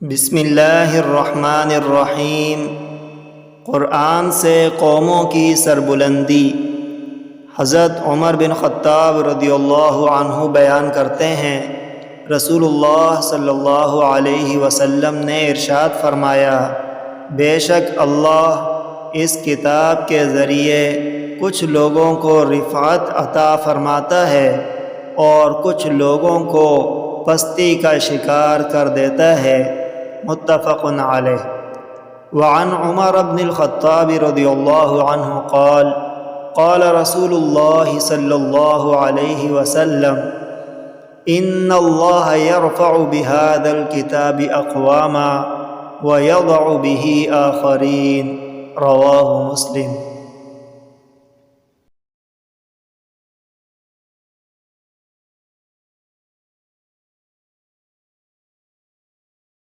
بسم اللہ الرحمن الرحیم۔ قرآن سے قوموں کی سربلندی۔ حضرت عمر بن خطاب رضی اللہ عنہ بیان کرتے ہیں، رسول اللہ صلی اللہ علیہ وسلم نے ارشاد فرمایا، بے شک اللہ اس کتاب کے ذریعے کچھ لوگوں کو رفعت عطا فرماتا ہے اور کچھ لوگوں کو پستی کا شکار کر دیتا ہے۔ متفق علیہ۔ وعن عمر بن الخطاب رضی اللہ عنہ قال قال رسول اللہ صلی اللہ علیہ وسلم ان اللہ يرفع بهذا الكتاب اقواما ويضع به آخرین۔ رواہ مسلم۔